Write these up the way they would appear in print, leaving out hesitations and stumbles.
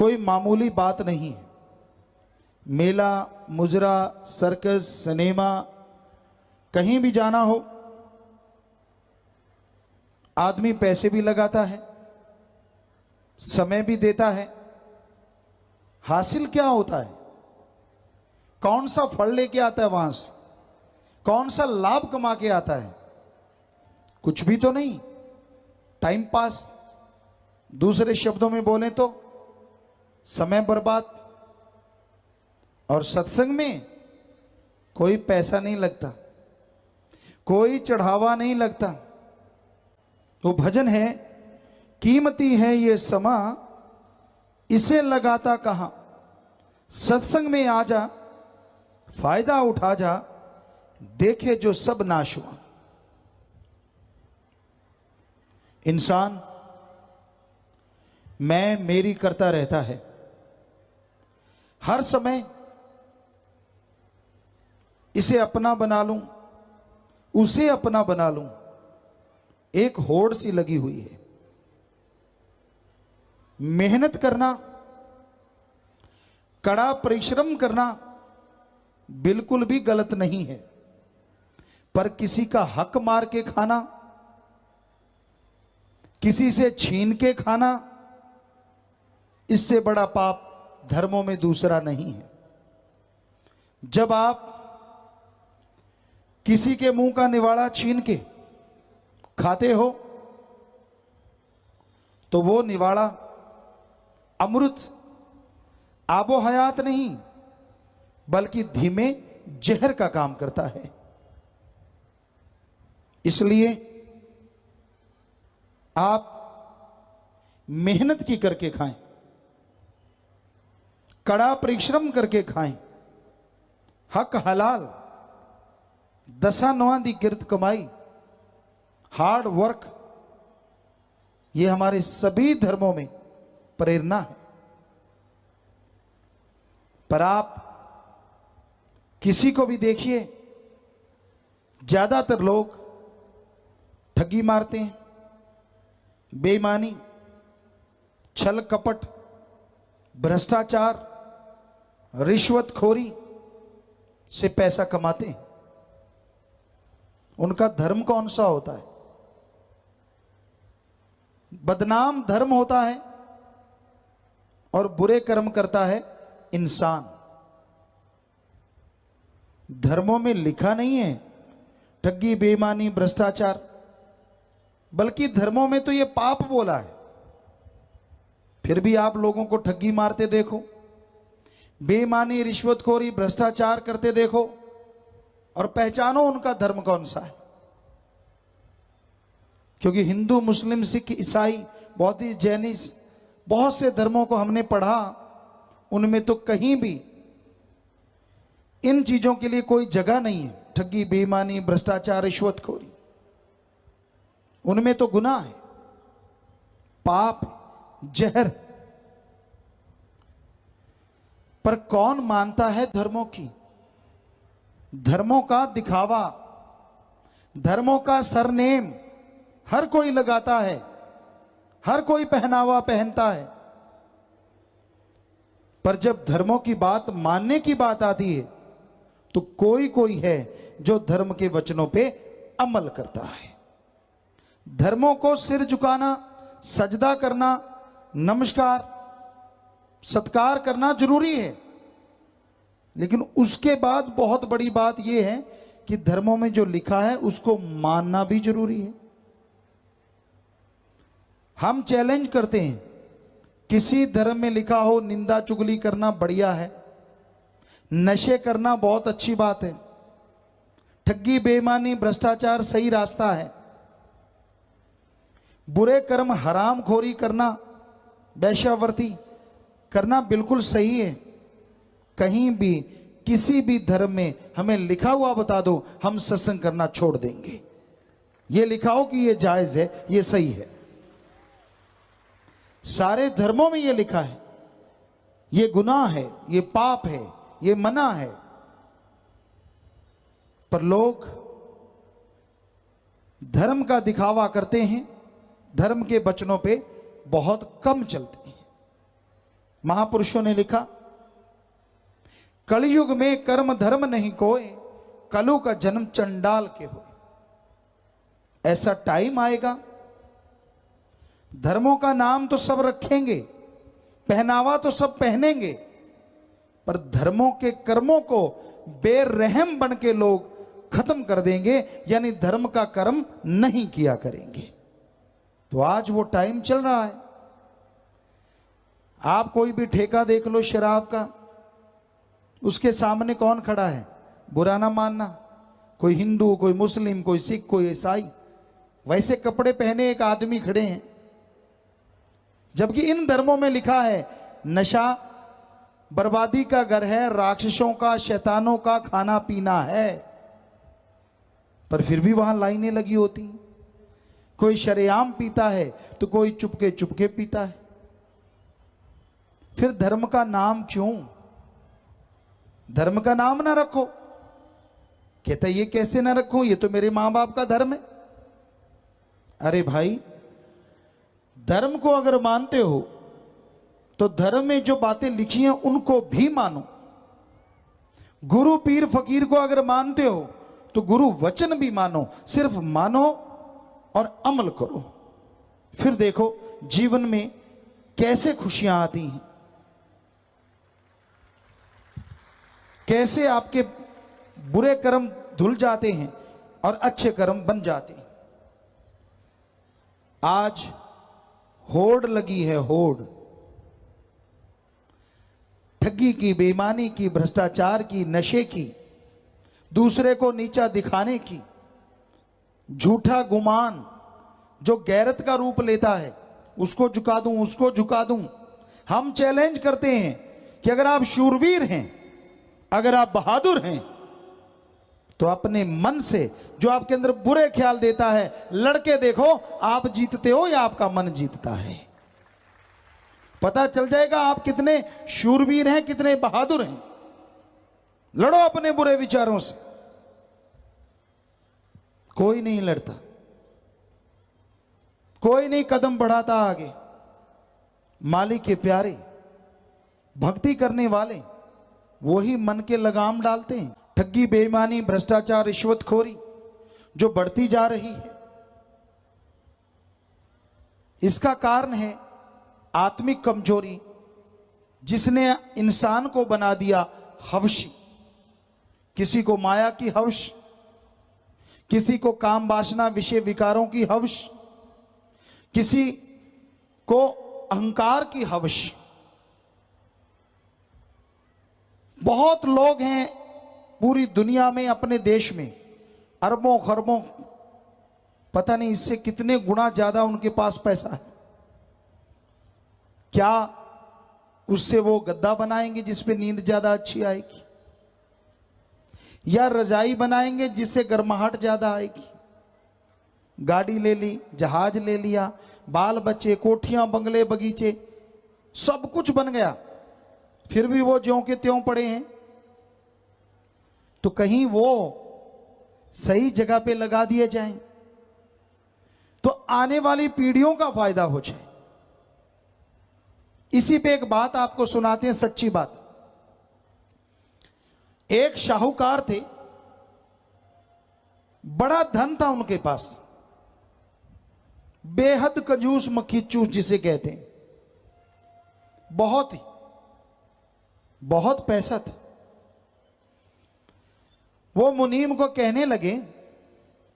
कोई मामूली बात नहीं है। मेला, मुजरा, सर्कस, सिनेमा, कहीं भी जाना हो, आदमी पैसे भी लगाता है, समय भी देता है। हासिल क्या होता है? कौन सा फल लेके आता है वहां से? कौन सा लाभ कमा के आता है? कुछ भी तो नहीं, टाइम पास। दूसरे शब्दों में बोले तो समय बर्बाद। और सत्संग में कोई पैसा नहीं लगता, कोई चढ़ावा नहीं लगता। वो भजन है, कीमती है ये समा, इसे लगाता कहां। सत्संग में आ जा, फायदा उठा जा, देखे जो सब नाश हुआ। इंसान मैं मेरी करता रहता है, हर समय इसे अपना बना लूं, उसे अपना बना लूं, एक होड़ सी लगी हुई है। मेहनत करना, कड़ा परिश्रम करना बिल्कुल भी गलत नहीं है, पर किसी का हक मार के खाना, किसी से छीन के खाना, इससे बड़ा पाप धर्मों में दूसरा नहीं है। जब आप किसी के मुंह का निवाड़ा छीन के खाते हो तो वो निवाड़ा अमृत, आबो हयात नहीं, बल्कि धीमे जहर का काम करता है। इसलिए आप मेहनत की करके खाएं, कड़ा परिश्रम करके खाएं, हक हलाल, दसा नौं दी किरत कमाई, हार्ड वर्क, ये हमारे सभी धर्मों में प्रेरणा है। पर आप किसी को भी देखिए, ज्यादातर लोग ठगी मारते हैं, बेईमानी, छल कपट, भ्रष्टाचार, रिश्वतखोरी से पैसा कमाते हैं। उनका धर्म कौन सा होता है? बदनाम धर्म होता है और बुरे कर्म करता है इंसान। धर्मों में लिखा नहीं है ठगी, बेईमानी, भ्रष्टाचार, बल्कि धर्मों में तो ये पाप बोला है। फिर भी आप लोगों को ठगी मारते देखो, बेईमानी, रिश्वतखोरी, भ्रष्टाचार करते देखो, और पहचानो उनका धर्म कौन सा है। क्योंकि हिंदू, मुस्लिम, सिख, ईसाई, बौद्धिस्ट, जैनिस, बहुत से धर्मों को हमने पढ़ा, उनमें तो कहीं भी इन चीजों के लिए कोई जगह नहीं है। ठगी, बेईमानी, भ्रष्टाचार, रिश्वतखोरी, उनमें तो गुनाह है, पाप, जहर। पर कौन मानता है धर्मों की? धर्मों का दिखावा, धर्मों का सरनेम हर कोई लगाता है, हर कोई पहनावा पहनता है। पर जब धर्मों की बात मानने की बात आती है तो कोई कोई है जो धर्म के वचनों पे अमल करता है। धर्मों को सिर झुकाना, सजदा करना, नमस्कार, सत्कार करना जरूरी है, लेकिन उसके बाद बहुत बड़ी बात यह है कि धर्मों में जो लिखा है उसको मानना भी जरूरी है। हम चैलेंज करते हैं, किसी धर्म में लिखा हो निंदा चुगली करना बढ़िया है, नशे करना बहुत अच्छी बात है, ठगी, बेईमानी, भ्रष्टाचार सही रास्ता है, बुरे कर्म, हरामखोरी करना, वेश्यावृत्ति करना बिल्कुल सही है। कहीं भी किसी भी धर्म में हमें लिखा हुआ बता दो, हम सत्संग करना छोड़ देंगे। ये लिखा हो कि ये जायज है, ये सही है। सारे धर्मों में ये लिखा है, ये गुनाह है, ये पाप है, ये मना है। पर लोग धर्म का दिखावा करते हैं, धर्म के वचनों पे बहुत कम चलते हैं। महापुरुषों ने लिखा, कलयुग में कर्म धर्म नहीं कोय, कलु का जन्म चंडाल के हो। ऐसा टाइम आएगा, धर्मों का नाम तो सब रखेंगे, पहनावा तो सब पहनेंगे, पर धर्मों के कर्मों को बेरहम बन के लोग खत्म कर देंगे, यानी धर्म का कर्म नहीं किया करेंगे। तो आज वो टाइम चल रहा है। आप कोई भी ठेका देख लो शराब का, उसके सामने कौन खड़ा है? बुरा ना मानना, कोई हिंदू, कोई मुस्लिम, कोई सिख, कोई ईसाई, वैसे कपड़े पहने एक आदमी खड़े हैं। जबकि इन धर्मों में लिखा है नशा बर्बादी का घर है, राक्षसों का, शैतानों का खाना पीना है, पर फिर भी वहां लाइनें लगी होती हैं। कोई शरेआम पीता है तो कोई चुपके चुपके पीता है। फिर धर्म का नाम क्यों? धर्म का नाम ना रखो। कहता ये कैसे ना रखो, ये तो मेरे मां बाप का धर्म है। अरे भाई, धर्म को अगर मानते हो तो धर्म में जो बातें लिखी हैं उनको भी मानो। गुरु पीर फकीर को अगर मानते हो तो गुरु वचन भी मानो। सिर्फ मानो और अमल करो, फिर देखो जीवन में कैसे खुशियां आती हैं, कैसे आपके बुरे कर्म धुल जाते हैं और अच्छे कर्म बन जाते हैं। आज होड़ लगी है, होड़, ठगी की, बेईमानी की, भ्रष्टाचार की, नशे की, दूसरे को नीचा दिखाने की, झूठा गुमान जो गैरत का रूप लेता है, उसको झुका दूं, उसको झुका दूं। हम चैलेंज करते हैं कि अगर आप शूरवीर हैं, अगर आप बहादुर हैं, तो अपने मन से जो आपके अंदर बुरे ख्याल देता है, लड़के देखो आप जीतते हो या आपका मन जीतता है। पता चल जाएगा आप कितने शूरवीर हैं, कितने बहादुर हैं। लड़ो अपने बुरे विचारों से। कोई नहीं लड़ता, कोई नहीं कदम बढ़ाता आगे। मालिक के प्यारे भक्ति करने वाले वो ही मन के लगाम डालते हैं। ठगी, बेईमानी, भ्रष्टाचार, रिश्वतखोरी जो बढ़ती जा रही है, इसका कारण है आत्मिक कमजोरी, जिसने इंसान को बना दिया हवशी। किसी को माया की हवश, किसी को काम वासना विषय विकारों की हवश, किसी को अहंकार की हवश। बहुत लोग हैं पूरी दुनिया में, अपने देश में अरबों खरबों, पता नहीं इससे कितने गुना ज्यादा उनके पास पैसा है। क्या उससे वो गद्दा बनाएंगे जिसपे नींद ज्यादा अच्छी आएगी, या रजाई बनाएंगे जिससे गर्माहट ज्यादा आएगी। गाड़ी ले ली, जहाज ले लिया, बाल बच्चे, कोठियां, बंगले, बगीचे, सब कुछ बन गया, फिर भी वो ज्यों के त्यों पड़े हैं। तो कहीं वो सही जगह पे लगा दिए जाएं तो आने वाली पीढ़ियों का फायदा हो जाए। इसी पे एक बात आपको सुनाते हैं, सच्ची बात। एक शाहूकार थे, बड़ा धन था उनके पास, बेहद कंजूस मक्खी चूस जिसे कहते हैं, बहुत पैसा था। वो मुनीम को कहने लगे,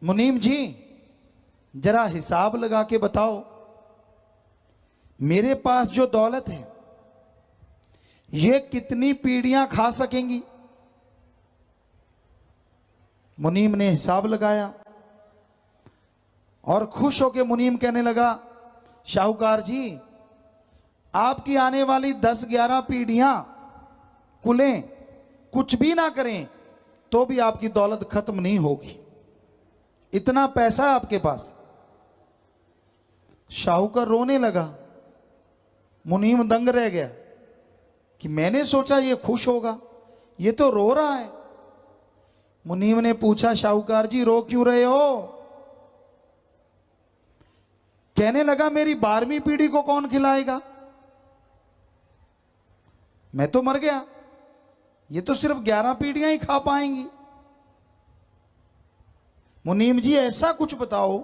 मुनीम जी जरा हिसाब लगा के बताओ, मेरे पास जो दौलत है ये कितनी पीढ़ियां खा सकेंगी। मुनीम ने हिसाब लगाया और खुश होकर मुनीम कहने लगा, शाहूकार जी आपकी आने वाली 10-11 पीढ़ियां कुलें कुछ भी ना करें तो भी आपकी दौलत खत्म नहीं होगी, इतना पैसा है आपके पास। शाहूकार रोने लगा, मुनीम दंग रह गया कि मैंने सोचा ये खुश होगा, ये तो रो रहा है। मुनीम ने पूछा, शाहूकार जी रो क्यों रहे हो? कहने लगा, मेरी 12वीं पीढ़ी को कौन खिलाएगा? मैं तो मर गया, ये तो सिर्फ 11 पीढ़ियां ही खा पाएंगी। मुनीम जी ऐसा कुछ बताओ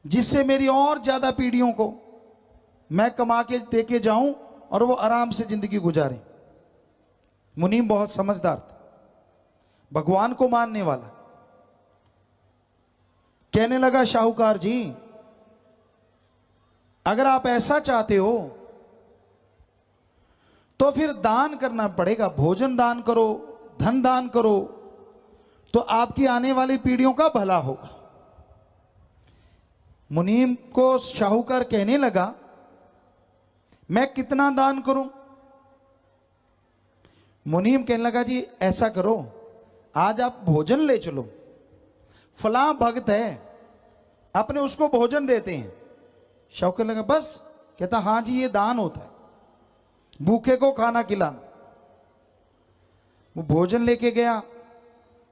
जिससे मेरी और ज्यादा पीढ़ियों को मैं कमा के दे के जाऊं और वो आराम से जिंदगी गुजारे। मुनीम बहुत समझदार था, भगवान को मानने वाला। कहने लगा, शाहूकार जी अगर आप ऐसा चाहते हो तो फिर दान करना पड़ेगा, भोजन दान करो, धन दान करो, तो आपकी आने वाली पीढ़ियों का भला होगा। मुनीम को शाहूकार कहने लगा, मैं कितना दान करूं? मुनीम कहने लगा, जी ऐसा करो, आज आप भोजन ले चलो, फलां भक्त है अपने उसको भोजन देते हैं। शाहूकार कहने लगा, बस? कहता, हां जी ये दान होता है, भूखे को खाना खिलाना। वो भोजन लेके गया,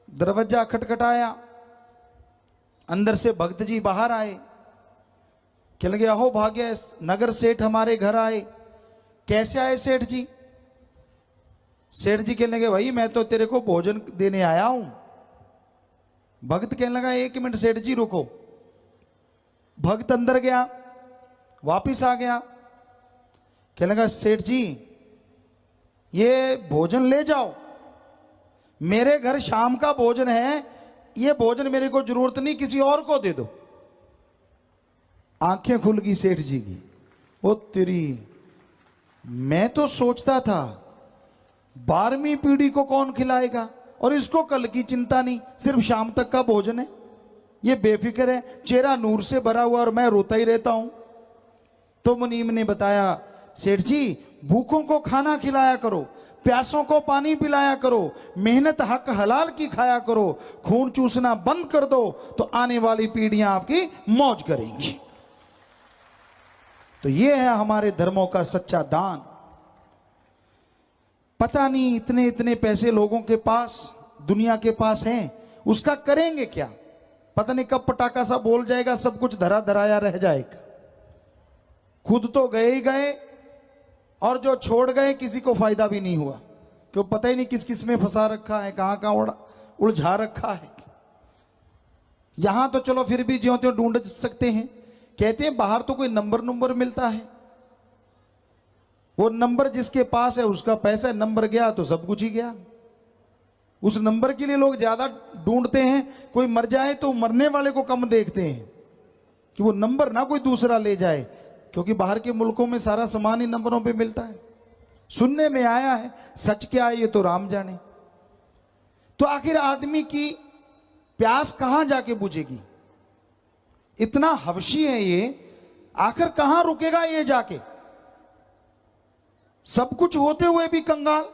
दरवाजा खटखटाया, अंदर से भक्त जी बाहर आए। कहने लगे, अहो भाग्य, नगर सेठ हमारे घर आए। कैसे आए सेठ जी? सेठ जी कहने लगे, भाई मैं तो तेरे को भोजन देने आया हूं। भक्त कहने लगा, 1 मिनट सेठ जी रुको। भक्त अंदर गया, वापिस आ गया, कहने लगा, सेठ जी ये भोजन ले जाओ, मेरे घर शाम का भोजन है, ये भोजन मेरे को जरूरत नहीं, किसी और को दे दो। आंखें खुल गई सेठ जी की। ओ तेरी, मैं तो सोचता था 12वीं पीढ़ी को कौन खिलाएगा, और इसको कल की चिंता नहीं, सिर्फ शाम तक का भोजन है, ये बेफिक्र है, चेहरा नूर से भरा हुआ और मैं रोता ही रहता हूं। तो मुनीम ने बताया, सेठ जी भूखों को खाना खिलाया करो, प्यासों को पानी पिलाया करो, मेहनत हक हलाल की खाया करो, खून चूसना बंद कर दो तो आने वाली पीढ़ियां आपकी मौज करेंगी। तो ये है हमारे धर्मों का सच्चा दान। पता नहीं इतने इतने पैसे लोगों के पास, दुनिया के पास हैं, उसका करेंगे क्या? पता नहीं कब पटाखा सा बोल जाएगा, सब कुछ धरा धराया रह जाएगा। खुद तो गए ही गए, और जो छोड़ गए किसी को फायदा भी नहीं हुआ, क्यों पता ही नहीं किस किस में फंसा रखा है, कहां कहां उलझा रखा है। यहां तो चलो फिर भी ज्यों त्यों ढूंढ सकते हैं, कहते हैं बाहर तो कोई नंबर मिलता है, वो नंबर जिसके पास है उसका पैसा है, नंबर गया तो सब कुछ ही गया। उस नंबर के लिए लोग ज्यादा ढूंढते हैं, कोई मर जाए तो मरने वाले को कम देखते हैं कि वो नंबर ना कोई दूसरा ले जाए, क्योंकि बाहर के मुल्कों में सारा सामान ही नंबरों पे मिलता है। सुनने में आया है, सच क्या है ये तो राम जाने। तो आखिर आदमी की प्यास कहां जाके बुझेगी? इतना हवशी है ये, आखिर कहां रुकेगा ये जाके? सब कुछ होते हुए भी कंगाल।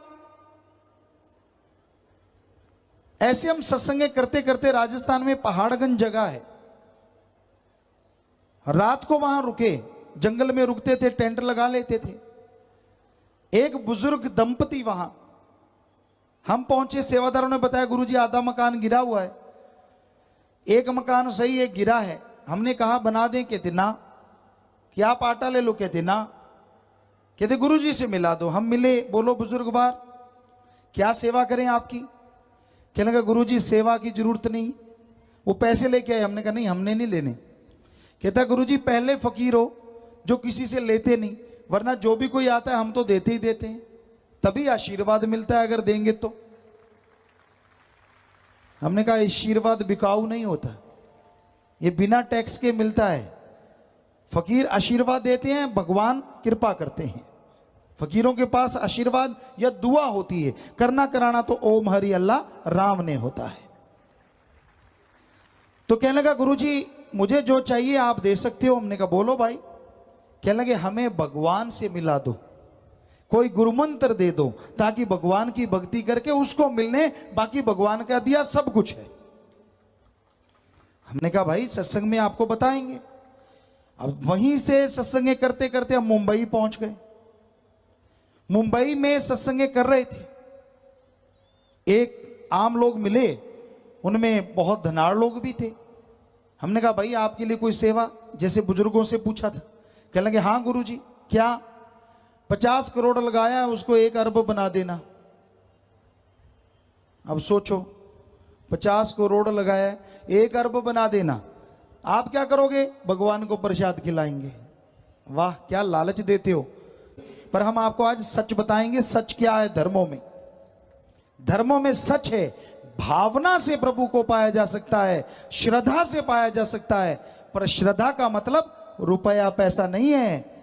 ऐसे हम सत्संग करते करते, राजस्थान में पहाड़गंज जगह है, रात को वहां रुके, जंगल में रुकते थे, टेंट लगा लेते थे। एक बुजुर्ग दंपति वहां, हम पहुंचे, सेवादारों ने बताया गुरुजी आधा मकान गिरा हुआ है, एक मकान सही एक गिरा है। हमने कहा बना दें, कहते ना। कि आप आटा ले लो, कहते ना। कहते गुरुजी से मिला दो। हम मिले, बोलो बुजुर्गवार क्या सेवा करें आपकी? कहने लगा गुरुजी सेवा की जरूरत नहीं, वो पैसे लेके आए। हमने कहा नहीं हमने नहीं लेने। कहता गुरुजी पहले फकीर हो जो किसी से लेते नहीं, वरना जो भी कोई आता है हम तो देते ही देते हैं, तभी आशीर्वाद मिलता है अगर देंगे तो। हमने कहा आशीर्वाद बिकाऊ नहीं होता, ये बिना टैक्स के मिलता है। फकीर आशीर्वाद देते हैं, भगवान कृपा करते हैं। फकीरों के पास आशीर्वाद या दुआ होती है, करना कराना तो ओम हरि अल्लाह राम ने होता है। तो कहने लगा गुरुजी मुझे जो चाहिए आप दे सकते हो। हमने कहा बोलो भाई। कहने लगे हमें भगवान से मिला दो, कोई गुरुमंत्र दे दो, ताकि भगवान की भक्ति करके उसको मिलने, बाकी भगवान का दिया सब कुछ है। हमने कहा भाई सत्संग में आपको बताएंगे। अब वहीं से सत्संग करते करते हम मुंबई पहुंच गए। मुंबई में सत्संग कर रहे थे, एक आम लोग मिले, उनमें बहुत धनाढ़ लोग भी थे। हमने कहा भाई आपके लिए कोई सेवा, जैसे बुजुर्गों से पूछा था। कहने लगे हाँ गुरुजी क्या? 50 करोड़ लगाया है, उसको 1 अरब बना देना। अब सोचो, 50 करोड़ लगाया है, 1 अरब बना देना। आप क्या करोगे? भगवान को प्रसाद खिलाएंगे। वाह, क्या लालच देते हो। पर हम आपको आज सच बताएंगे। सच क्या है धर्मों में? धर्मों में सच है, भावना से प्रभु को पाया जा सकता है, श्रद्धा से पाया जा सकता है। पर श्रद्धा का मतलब रुपया पैसा नहीं है।